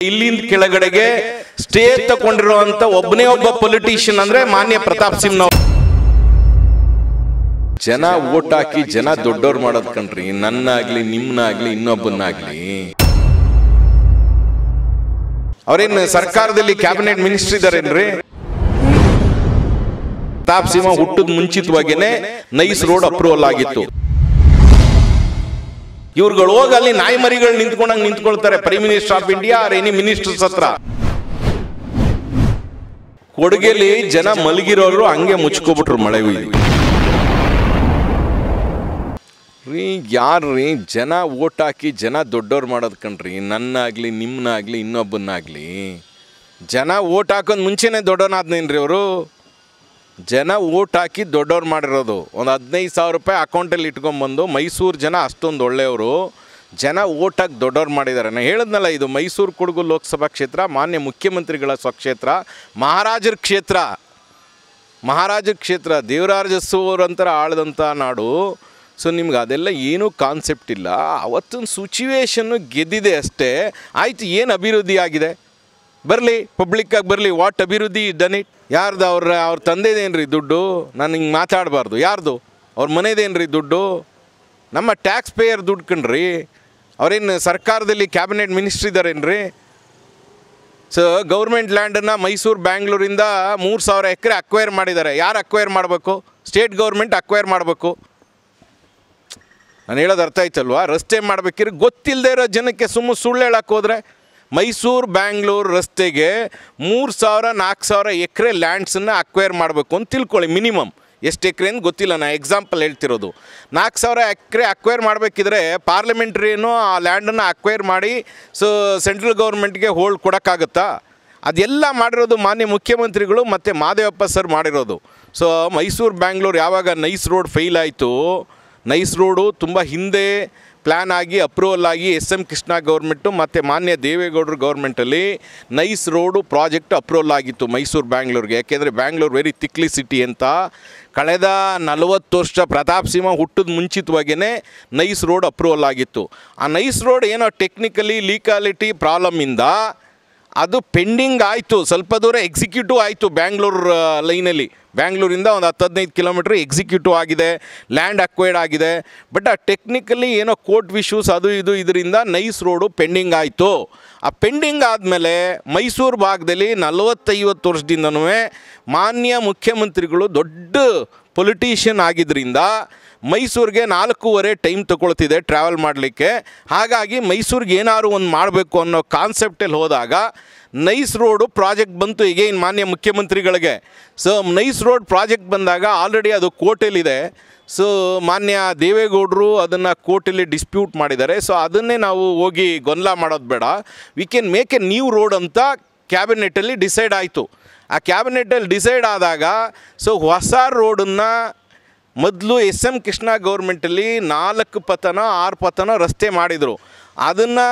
ಇಲ್ಲಿಂದ ಕೆಳಗಡೆಗೆ ಸ್ಟೇ ತಗೊಂಡಿರುವಂತ ಒಬ್ಬನೇ ಒಬ್ಬ ಪೊಲಿಟಿಷಿಯನ್ ಅಂದ್ರೆ ಮಾನ್ಯ ಪ್ರತಾಪ್ ಸಿಂಹ ನಾವು. ಜನ ವೋಟ್ ಹಾಕಿ ಜನ ದೊಡ್ಡವ್ರು ಮಾಡೋದ್ ಕಣ್ರಿ, ನನ್ನಾಗ್ಲಿ ನಿಮ್ನಾಗ್ಲಿ ಇನ್ನೊಬ್ಬನಾಗ್ಲಿ. ಅವ್ರೇನ್ ಸರ್ಕಾರದಲ್ಲಿ ಕ್ಯಾಬಿನೆಟ್ ಮಿನಿಸ್ಟರ್ ಇದಾರೇನ್ರಿ? ಪ್ರತಾಪ್ ಸಿಂಹ ಹುಟ್ಟದ ಮುಂಚಿತವಾಗೇನೆ ನೈಸ್ ರೋಡ್ ಅಪ್ರೂವಲ್ ಆಗಿತ್ತು. ಇವ್ರುಗಳು ಹೋಗಿ ಅಲ್ಲಿ ನಾಯಿ ಮರಿಗಳು ನಿಂತ್ಕೊಂಡಂಗೆ ನಿಂತ್ಕೊಳ್ತಾರೆ prime minister of India or any ministers ಹತ್ರ. ಕೊಡಗೆಲಿ ಜನ ಮಲಗಿರೋರು ಹಂಗೆ ಮುಚ್ಕೋಬಿಟ್ರು ಮಳೆ ಹುಯ್ದು. ರೀ ಯಾರ್ರೀ ಜನ ವೋಟ್ ಹಾಕಿ ಜನ ದೊಡ್ಡವ್ರು ಮಾಡೋದ್ ಕಣ್ರಿ, ನನ್ನಾಗ್ಲಿ ನಿಮ್ನಾಗ್ಲಿ ಇನ್ನೊಬ್ಬನಾಗ್ಲಿ. ಜನ ವೋಟ್ ಹಾಕೋದ್ ಮುಂಚೆನೆ ದೊಡ್ಡವನಾದ್ನೇನ್ರಿ ಅವರು? ಜನ ವೋಟ್ ಹಾಕಿ ದೊಡ್ಡವ್ರು ಮಾಡಿರೋದು. ಒಂದು 15,000 ರೂಪಾಯಿ ಅಕೌಂಟಲ್ಲಿ ಇಟ್ಕೊಂಡ್ಬಂದು ಮೈಸೂರು ಜನ ಅಷ್ಟೊಂದು ಒಳ್ಳೆಯವರು, ಜನ ವೋಟ್ ಹಾಕಿ ದೊಡ್ಡವ್ರು ಮಾಡಿದ್ದಾರೆ. ನಾನು ಹೇಳಿದ್ನಲ್ಲ, ಇದು ಮೈಸೂರು ಕೊಡಗು ಲೋಕಸಭಾ ಕ್ಷೇತ್ರ, ಮಾನ್ಯ ಮುಖ್ಯಮಂತ್ರಿಗಳ ಸ್ವಕ್ಷೇತ್ರ, ಮಹಾರಾಜರ ಕ್ಷೇತ್ರ. ಮಹಾರಾಜರ ಕ್ಷೇತ್ರ, ದೇವರಾಜಸ್ವರಂತರ ಆಳದಂಥ ನಾಡು. ಸೊ ನಿಮ್ಗೆ ಅದೆಲ್ಲ ಏನೂ ಕಾನ್ಸೆಪ್ಟ್ ಇಲ್ಲ. ಅವತ್ತಿನ ಸಿಚುವೇಶನ್ನು ಗೆದ್ದಿದೆ ಅಷ್ಟೇ. ಆಯಿತು, ಏನು ಅಭಿವೃದ್ಧಿ ಆಗಿದೆ? ಬರಲಿ, ಪಬ್ಲಿಕ್ಕಾಗಿ ಬರಲಿ. ವಾಟ್ ಅಭಿವೃದ್ಧಿ ಡನ್ ಇಟ್? ಯಾರ್ದು? ಅವ್ರ ತಂದೆದೇನ್ರಿ ದುಡ್ಡು? ನಾನು ಹಿಂಗೆ ಮಾತಾಡಬಾರ್ದು. ಯಾರ್ದು? ಅವ್ರ ಮನೆದೇನ್ರಿ ದುಡ್ಡು? ನಮ್ಮ ಟ್ಯಾಕ್ಸ್ ಪೇಯರ್ ದುಡ್ಡು ಕಣ್ರಿ. ಅವ್ರೇನು ಸರ್ಕಾರದಲ್ಲಿ ಕ್ಯಾಬಿನೆಟ್ ಮಿನಿಸ್ಟ್ರ್ ಇದ್ದಾರೇನ್ರಿ? ಸೊ ಗೌರ್ಮೆಂಟ್ ಲ್ಯಾಂಡನ್ನು ಮೈಸೂರು ಬ್ಯಾಂಗ್ಳೂರಿಂದ 3,000 ಎಕರೆ ಅಕ್ವೈರ್ ಮಾಡಿದ್ದಾರೆ. ಯಾರು ಅಕ್ವೈರ್ ಮಾಡಬೇಕು? ಸ್ಟೇಟ್ ಗೌರ್ಮೆಂಟ್ ಅಕ್ವೈರ್ ಮಾಡಬೇಕು. ನಾನು ಹೇಳೋದು ಅರ್ಥ ಆಯ್ತಲ್ವಾ? ರಸ್ತೆ ಮಾಡಬೇಕಿದ್ರೆ ಗೊತ್ತಿಲ್ಲದೆ ಇರೋ ಜನಕ್ಕೆ ಸುಳ್ಳು ಹೇಳಕ್ಕೆ ಹೋದರೆ, ಮೈಸೂರು ಬ್ಯಾಂಗ್ಳೂರು ರಸ್ತೆಗೆ 3,000-4,000 ಎಕರೆ ಲ್ಯಾಂಡ್ಸನ್ನು ಅಕ್ವೈರ್ ಮಾಡಬೇಕು ಅಂತ ತಿಳ್ಕೊಳ್ಳಿ. ಮಿನಿಮಮ್ ಎಷ್ಟು ಎಕರೆ ಅಂತ ಗೊತ್ತಿಲ್ಲ, ನಾನು ಎಕ್ಸಾಂಪಲ್ ಹೇಳ್ತಿರೋದು. 4,000 ಎಕರೆ ಅಕ್ವೈರ್ ಮಾಡಬೇಕಿದ್ರೆ ಪಾರ್ಲಿಮೆಂಟ್ರಿನೂ ಆ ಲ್ಯಾಂಡನ್ನು ಅಕ್ವೈರ್ ಮಾಡಿ ಸೊ ಸೆಂಟ್ರಲ್ ಗೌರ್ಮೆಂಟ್ಗೆ ಹೋಲ್ಡ್ ಕೊಡೋಕ್ಕಾಗುತ್ತಾ? ಅದೆಲ್ಲ ಮಾಡಿರೋದು ಮಾನ್ಯ ಮುಖ್ಯಮಂತ್ರಿಗಳು ಮತ್ತು ಮಾದೇವಪ್ಪ ಸರ್ ಮಾಡಿರೋದು. ಸೊ ಮೈಸೂರು ಬ್ಯಾಂಗ್ಳೂರು ಯಾವಾಗ ನೈಸ್ ರೋಡ್ ಫೇಲ್ ಆಯಿತು, ನೈಸ್ ರೋಡು ತುಂಬ ಹಿಂದೆ ಪ್ಲ್ಯಾನ್ ಆಗಿ ಅಪ್ರೂವಲ್ ಆಗಿ SM ಕೃಷ್ಣ ಗೌರ್ಮೆಂಟು ಮತ್ತು ಮಾನ್ಯ ದೇವೇಗೌಡರು ಗೌರ್ಮೆಂಟಲ್ಲಿ ನೈಸ್ ರೋಡು ಪ್ರಾಜೆಕ್ಟ್ ಅಪ್ರೂವಲ್ ಆಗಿತ್ತು ಮೈಸೂರು ಬ್ಯಾಂಗ್ಳೂರಿಗೆ. ಯಾಕೆಂದರೆ ಬ್ಯಾಂಗ್ಳೂರು ವೆರಿ ತಿಕ್ಲಿ ಸಿಟಿ ಅಂತ. ಕಳೆದ 40 ವರ್ಷ ಪ್ರತಾಪ್ ಸಿಂಹ ಹುಟ್ಟಿದ ಮುಂಚಿತವಾಗೇ ನೈಸ್ ರೋಡ್ ಅಪ್ರೂವಲ್ ಆಗಿತ್ತು. ಆ ನೈಸ್ ರೋಡ್ ಏನೋ ಟೆಕ್ನಿಕಲಿ ಲೀಗಾಲಿಟಿ ಪ್ರಾಬ್ಲಮ್ಮಿಂದ ಅದು ಪೆಂಡಿಂಗ್ ಆಯಿತು. ಸ್ವಲ್ಪ ದೂರ ಎಕ್ಸಿಕ್ಯೂಟಿವ್ ಆಯಿತು ಬ್ಯಾಂಗ್ಳೂರು ಲೈನಲ್ಲಿ. ಬ್ಯಾಂಗ್ಳೂರಿಂದ ಒಂದು 10-15 ಕಿಲೋಮೀಟ್ರ್ ಎಕ್ಸಿಕ್ಯೂಟಿವ್ ಆಗಿದೆ, ಲ್ಯಾಂಡ್ ಅಕ್ವೈರ್ಡ್ ಆಗಿದೆ. ಬಟ್ ಆ ಟೆಕ್ನಿಕಲಿ ಏನೋ ಕೋರ್ಟ್ ಇಶ್ಯೂಸ್ ಅದು ಇದು ಇದರಿಂದ ನೈಸ್ ರೋಡು ಪೆಂಡಿಂಗ್ ಆಯಿತು. ಆ ಪೆಂಡಿಂಗ್ ಆದಮೇಲೆ ಮೈಸೂರು ಭಾಗದಲ್ಲಿ 40-50 ವರ್ಷದಿಂದನೂ ಮಾನ್ಯ ಮುಖ್ಯಮಂತ್ರಿಗಳು ದೊಡ್ಡ ಪೊಲಿಟಿಷಿಯನ್ ಆಗಿದ್ದರಿಂದ ಮೈಸೂರಿಗೆ 4.5 ಟೈಮ್ ತೊಗೊಳ್ತಿದೆ ಟ್ರಾವೆಲ್ ಮಾಡಲಿಕ್ಕೆ. ಹಾಗಾಗಿ ಮೈಸೂರಿಗೆ ಏನಾದ್ರು ಒಂದು ಮಾಡಬೇಕು ಅನ್ನೋ ಕಾನ್ಸೆಪ್ಟಲ್ಲಿ ಹೋದಾಗ ನೈಸ್ ರೋಡು ಪ್ರಾಜೆಕ್ಟ್ ಬಂತು ಈಗೇನು ಮಾನ್ಯ ಮುಖ್ಯಮಂತ್ರಿಗಳಿಗೆ. ಸೊ ನೈಸ್ ರೋಡ್ ಪ್ರಾಜೆಕ್ಟ್ ಬಂದಾಗ ಆಲ್ರೆಡಿ ಅದು ಕೋರ್ಟಲ್ಲಿದೆ. ಸೊ ಮಾನ್ಯ ದೇವೇಗೌಡರು ಅದನ್ನು ಕೋರ್ಟಲ್ಲಿ ಡಿಸ್ಪ್ಯೂಟ್ ಮಾಡಿದ್ದಾರೆ. ಸೊ ಅದನ್ನೇ ನಾವು ಹೋಗಿ ಗೊಂದಲ ಮಾಡೋದು ಬೇಡ. We can make A new road ಅಂತ ಕ್ಯಾಬಿನೆಟಲ್ಲಿ ಡಿಸೈಡ್ ಆಯಿತು. ಆ ಕ್ಯಾಬಿನೆಟಲ್ಲಿ ಡಿಸೈಡ್ ಆದಾಗ ಸೊ ಹೊಸ ರೋಡನ್ನು ಮೊದಲು SM ಕೃಷ್ಣ ಗೌರ್ಮೆಂಟಲ್ಲಿ 4 ಪಥನ 6 ಪಥನ ರಸ್ತೆ ಮಾಡಿದರು. ಅದನ್ನು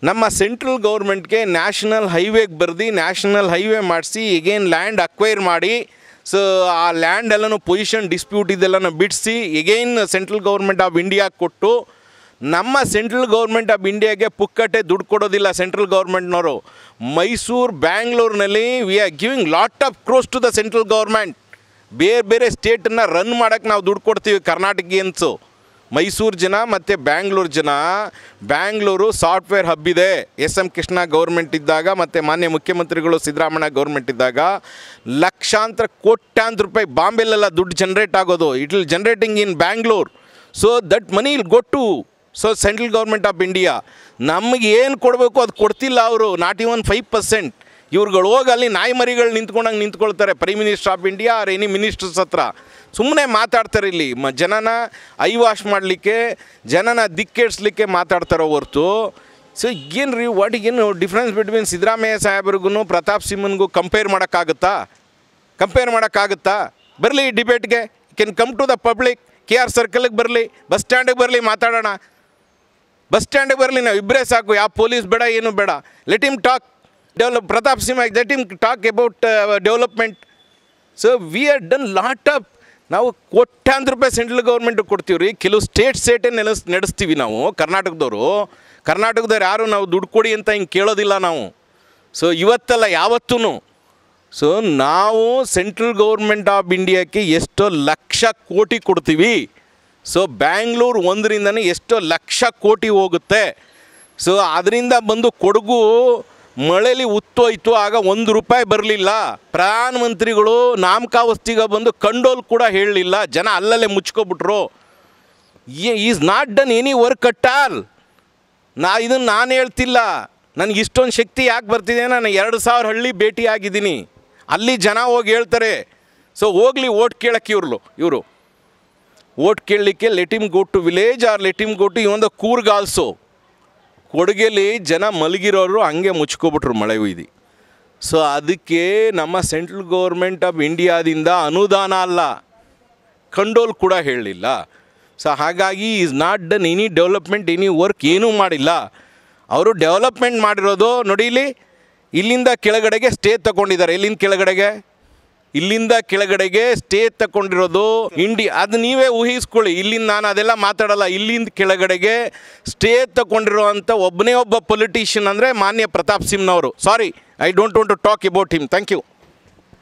ನಮ್ಮ ಸೆಂಟ್ರಲ್ ಗೌರ್ಮೆಂಟ್ಗೆ ನ್ಯಾಷನಲ್ ಹೈವೇಗೆ ಬರೆದು ನ್ಯಾಷನಲ್ ಹೈವೇ ಮಾಡಿಸಿ ಎಗೇನ್ ಲ್ಯಾಂಡ್ ಅಕ್ವೈರ್ ಮಾಡಿ ಸೊ ಆ ಲ್ಯಾಂಡೆಲ್ಲನೂ ಪೊಸಿಷನ್ ಡಿಸ್ಪ್ಯೂಟ್ ಇದೆಲ್ಲನೂ ಬಿಡಿಸಿ again central government of India ಕೊಟ್ಟು, ನಮ್ಮ ಸೆಂಟ್ರಲ್ ಗೌರ್ಮೆಂಟ್ ಆಫ್ ಇಂಡಿಯಾಗೆ ಪುಕ್ಕಟ್ಟೆ ದುಡ್ಡು ಕೊಡೋದಿಲ್ಲ ಸೆಂಟ್ರಲ್ ಗೌರ್ಮೆಂಟ್ನವರು. ಮೈಸೂರು ಬ್ಯಾಂಗ್ಳೂರಿನಲ್ಲಿ we are giving lot of crores to the central government. ಬೇರೆ ಸ್ಟೇಟನ್ನು ರನ್ ಮಾಡೋಕ್ಕೆ ನಾವು ದುಡ್ಡು ಕೊಡ್ತೀವಿ ಕರ್ನಾಟಕಿಯನ್ಸು. ಮೈಸೂರು ಜನ ಮತ್ತು ಬ್ಯಾಂಗ್ಳೂರು ಜನ, ಬ್ಯಾಂಗ್ಳೂರು ಸಾಫ್ಟ್ವೇರ್ ಹಬ್ ಇದೆ. SM ಕೃಷ್ಣ ಗೌರ್ಮೆಂಟ್ ಇದ್ದಾಗ ಮತ್ತು ಮಾನ್ಯ ಮುಖ್ಯಮಂತ್ರಿಗಳು ಸಿದ್ದರಾಮಯ್ಯ ಗೌರ್ಮೆಂಟ್ ಇದ್ದಾಗ ಲಕ್ಷಾಂತರ ಕೋಟ್ಯಾಂತರ ರೂಪಾಯಿ ಬಾಂಬೆಲೆಲ್ಲ ದುಡ್ಡು ಜನ್ರೇಟ್ ಆಗೋದು. It will generating in Bangalore. So that money will go to central government of India. ನಮಗೆ ಏನು ಕೊಡಬೇಕು ಅದು ಕೊಡ್ತಿಲ್ಲ ಅವರು, ನಾಟ್ ಇವನ್ 5%. ಇವ್ರುಗಳು ಹೋಗಿ ಅಲ್ಲಿ ನಾಯಿ ಮರಿಗಳು ನಿಂತ್ಕೊಂಡಂಗೆ ನಿಂತ್ಕೊಳ್ತಾರೆ prime minister of India or any ministers ಹತ್ರ. ಸುಮ್ಮನೆ ಮಾತಾಡ್ತಾರೆ ಇಲ್ಲಿ. ಜನನ ಐ ವಾಶ್ ಮಾಡಲಿಕ್ಕೆ, ಜನನ ದಿಕ್ಕೆಡ್ಸ್ಲಿಕ್ಕೆ ಮಾತಾಡ್ತಾರೋ ಹೊರ್ತು ಸೊ ಏನು ರೀ ಏನು ಡಿಫ್ರೆನ್ಸ್ ಬಿಟ್ವೀನ್ ಸಿದ್ದರಾಮಯ್ಯ ಸಾಹೇಬ್ರಿಗೂ ಪ್ರತಾಪ್ ಸಿಂಹನ್ಗೂ ಕಂಪೇರ್ ಮಾಡೋಕ್ಕಾಗುತ್ತಾ? ಬರಲಿ ಡಿಬೇಟ್ಗೆ, can come to the public. KR ಸರ್ಕಲ್ಗೆ ಬರಲಿ, ಬಸ್ ಸ್ಟ್ಯಾಂಡಿಗೆ ಬರಲಿ, ಮಾತಾಡೋಣ. ಬಸ್ ಸ್ಟ್ಯಾಂಡಿಗೆ ಬರಲಿ, ನಾವು ಇಬ್ಬರೇ ಸಾಕು, ಯಾವ ಪೊಲೀಸ್ ಬೇಡ, ಏನು ಬೇಡ. Let him talk. Pratap Simha let him talk about development. So we are done lot of. ನಾವು ಕೋಟ್ಯಾಂತರ ರೂಪಾಯಿ ಸೆಂಟ್ರಲ್ ಗೌರ್ಮೆಂಟಿಗೆ ಕೊಡ್ತೀವಿ ರೀ. ಕೆಲವು ಸ್ಟೇಟೇ ನಡೆಸ್ತೀವಿ ನಾವು ಕರ್ನಾಟಕದವರು. ಕರ್ನಾಟಕದವ್ರು ಯಾರು ನಾವು ದುಡ್ಡು ಕೊಡಿ ಅಂತ ಹಿಂಗೆ ಕೇಳೋದಿಲ್ಲ ನಾವು. ಸೊ ಇವತ್ತಲ್ಲ ಯಾವತ್ತೂ. ಸೊ ನಾವು ಸೆಂಟ್ರಲ್ ಗೌರ್ಮೆಂಟ್ ಆಫ್ ಇಂಡಿಯಾಕ್ಕೆ ಎಷ್ಟೋ ಲಕ್ಷ ಕೋಟಿ ಕೊಡ್ತೀವಿ. ಸೊ ಬ್ಯಾಂಗ್ಳೂರು ಒಂದರಿಂದನೇ ಎಷ್ಟೋ ಲಕ್ಷ ಕೋಟಿ ಹೋಗುತ್ತೆ. ಸೊ ಅದರಿಂದ ಬಂದು ಕೊಡಗು ಮಳೇಲಿ ಉತ್ತೋಯ್ತು, ಆಗ ₹1 ಬರಲಿಲ್ಲ. ಪ್ರಧಾನಮಂತ್ರಿಗಳು ನಾಮಕಾವಸ್ತಿಗೆ ಬಂದು ಕಂಡೋಲ್ ಕೂಡ ಹೇಳಲಿಲ್ಲ, ಜನ ಅಲ್ಲಲ್ಲೇ ಮುಚ್ಕೊಬಿಟ್ರು. Is not done any work at all. ಇದನ್ನು ನಾನು ಹೇಳ್ತಿಲ್ಲ. ನನಗೆ ಇಷ್ಟೊಂದು ಶಕ್ತಿ ಯಾಕೆ ಬರ್ತಿದೆ, ನಾನು 2000 ಹಳ್ಳಿ ಭೇಟಿ ಆಗಿದ್ದೀನಿ. ಅಲ್ಲಿ ಜನ ಹೋಗಿ ಹೇಳ್ತಾರೆ. ಸೊ ಹೋಗಲಿ ಓಟ್ ಕೇಳಕ್ಕೆ ಇವರು ಓಟ್ ಕೇಳಲಿಕ್ಕೆ let him go to village or let him go to ಇವೊಂದು ಕೂರ್ಗ್ ಆಲ್ಸೋ. ಕೊಡಗೇಲಿ ಜನ ಮಲಗಿರೋರು ಹಂಗೆ ಮುಚ್ಕೊಬಿಟ್ರು ಮಳೆ ಉಯ್ದು. ಸೊ ಅದಕ್ಕೆ ನಮ್ಮ ಸೆಂಟ್ರಲ್ ಗೌರ್ಮೆಂಟ್ ಆಫ್ ಇಂಡಿಯಾದಿಂದ ಅನುದಾನ ಅಲ್ಲ, ಕಂಡೋಲ್ ಕೂಡ ಹೇಳಲಿಲ್ಲ. ಸೊ ಹಾಗಾಗಿ is not done any development, any work ಏನೂ ಮಾಡಿಲ್ಲ. ಅವರು ಡೆವಲಪ್ಮೆಂಟ್ ಮಾಡಿರೋದು ನೋಡಿ, ಇಲ್ಲಿಂದ ಕೆಳಗಡೆಗೆ ಸ್ಟೇ ತಗೊಂಡಿದ್ದಾರೆ. ಇಲ್ಲಿಂದ ಕೆಳಗಡೆಗೆ ಸ್ಟೇ ತಗೊಂಡಿರೋದು ಅದು ನೀವೇ ಊಹಿಸ್ಕೊಳ್ಳಿ. ಇಲ್ಲಿಂದ ನಾನು ಅದೆಲ್ಲ ಮಾತಾಡಲ್ಲ. ಇಲ್ಲಿಂದ ಕೆಳಗಡೆಗೆ ಸ್ಟೇ ತಗೊಂಡಿರೋ ಅಂಥ ಒಬ್ಬ ಪೊಲಿಟಿಷಿಯನ್ ಅಂದರೆ ಮಾನ್ಯ ಪ್ರತಾಪ್ ಸಿಂಹನವರು. Sorry, I don't want to talk about him. Thank you.